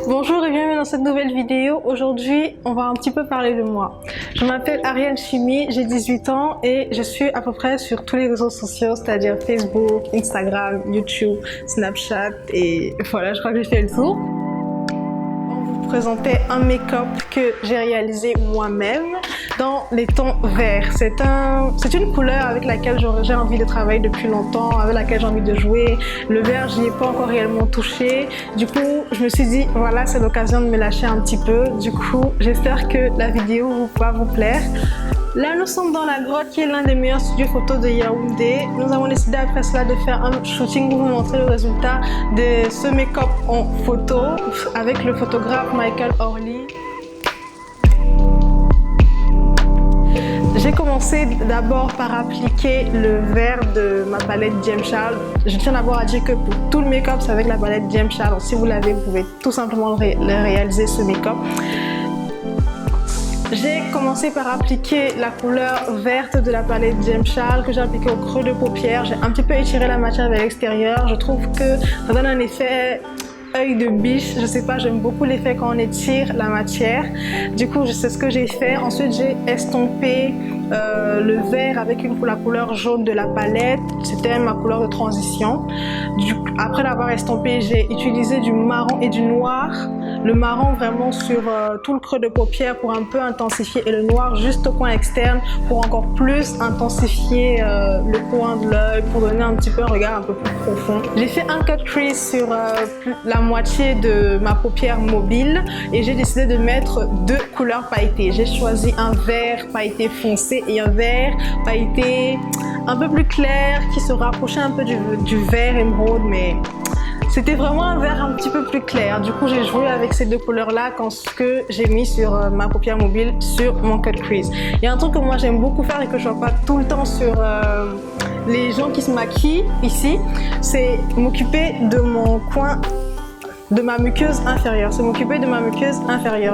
Bonjour et bienvenue dans cette nouvelle vidéo. Aujourd'hui, on va un petit peu parler de moi. Je m'appelle Ariane Chimie, j'ai 18 ans et je suis à peu près sur tous les réseaux sociaux, c'est-à-dire Facebook, Instagram, YouTube, Snapchat et voilà, je crois que j'ai fait le tour. On vous présentait un make-up que j'ai réalisé moi-même dans les tons verts. C'est une couleur avec laquelle j'ai envie de travailler depuis longtemps, avec laquelle j'ai envie de jouer. Le vert, je n'y ai pas encore réellement touché. Du coup, je me suis dit, voilà, c'est l'occasion de me lâcher un petit peu. Du coup, j'espère que la vidéo va vous plaire. Là, nous sommes dans la grotte qui est l'un des meilleurs studios photos de Yaoundé. Nous avons décidé après cela de faire un shooting pour vous montrer le résultat de ce make-up en photo avec le photographe Michael Orly. J'ai commencé d'abord par appliquer le vert de ma palette James Charles. Je tiens d'abord à dire que pour tout le make-up, c'est avec la palette James Charles. Donc si vous l'avez, vous pouvez tout simplement réaliser ce make-up. J'ai commencé par appliquer la couleur verte de la palette James Charles que j'ai appliquée au creux de paupière. J'ai un petit peu étiré la matière vers l'extérieur. Je trouve que ça donne un effet œil de biche. Je sais pas, j'aime beaucoup l'effet quand on étire la matière. Du coup, c'est ce que j'ai fait. Ensuite, j'ai estompé le vert avec la couleur jaune de la palette. C'était ma couleur de transition. Après l'avoir estompé, j'ai utilisé du marron et du noir. Le marron vraiment sur tout le creux de paupière pour un peu intensifier et le noir juste au coin externe pour encore plus intensifier le coin de l'œil, pour donner un petit peu un regard un peu plus profond. J'ai fait un cut crease sur la moitié de ma paupière mobile et j'ai décidé de mettre deux couleurs pailletées. J'ai choisi un vert pailleté foncé et un vert pailleté un peu plus clair qui se rapprochait un peu du vert émeraude, mais c'était vraiment un vert un petit peu plus clair. Du coup, j'ai joué avec ces deux couleurs-là quand ce que j'ai mis sur ma paupière mobile sur mon cut crease. Il y a un truc que moi j'aime beaucoup faire et que je vois pas tout le temps sur les gens qui se maquillent ici, c'est m'occuper de mon coin de ma muqueuse inférieure,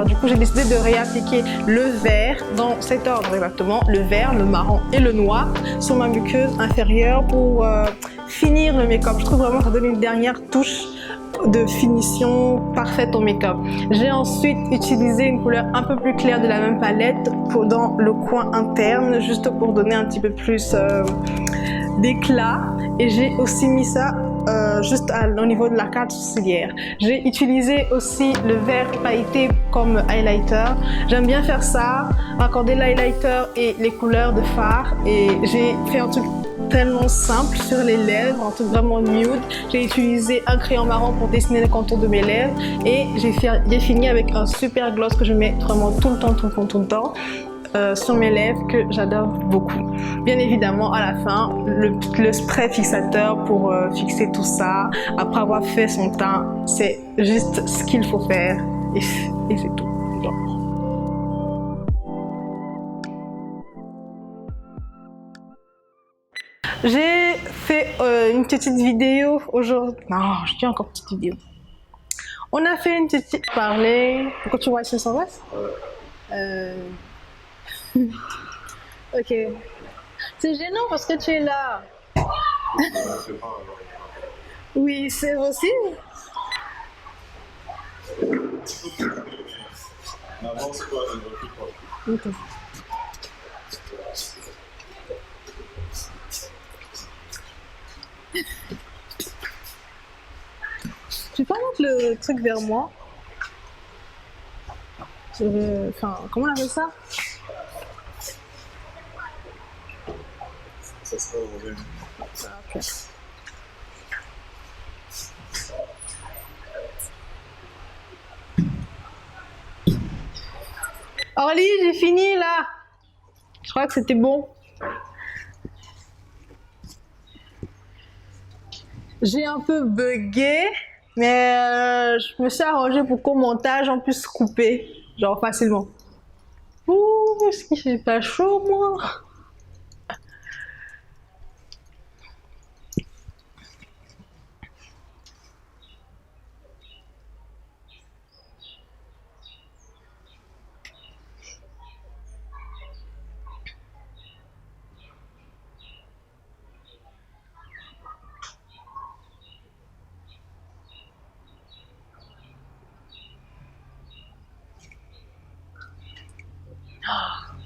Du coup, j'ai décidé de réappliquer le vert dans cet ordre exactement, le vert, le marron et le noir sur ma muqueuse inférieure pour finir le make-up. Je trouve vraiment que ça donne une dernière touche de finition parfaite au make-up. J'ai ensuite utilisé une couleur un peu plus claire de la même palette dans le coin interne, juste pour donner un petit peu plus d'éclat. Et j'ai aussi mis ça juste au niveau de la carte sourcilière. J'ai utilisé aussi le vert pailleté comme highlighter. J'aime bien faire ça, raccorder l'highlighter et les couleurs de fard. Et j'ai fait un truc tellement simple sur les lèvres, un truc vraiment nude. J'ai utilisé un crayon marron pour dessiner le contour de mes lèvres et j'ai fini avec un super gloss que je mets vraiment tout le temps. Sur mes lèvres que j'adore beaucoup. Bien évidemment, à la fin, le spray fixateur pour fixer tout ça. Après avoir fait son teint, c'est juste ce qu'il faut faire et c'est tout. J'ai fait une petite vidéo aujourd'hui. Non, je dis encore petite vidéo. On a fait une petite parler. Pourquoi tu vois ici sans veste? Ok. C'est gênant parce que tu es là. Oui, c'est possible. Okay. Tu peux mettre le truc vers moi? Enfin, comment on appelle ça? Ça sera au ok. Orly, j'ai fini là. Je crois que c'était bon. J'ai un peu bugué, mais je me suis arrangée pour qu'au montage on puisse couper, genre facilement. Ouh, est-ce qu'il fait pas chaud moi?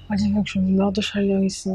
On dirait que je meurs de chaleur ici.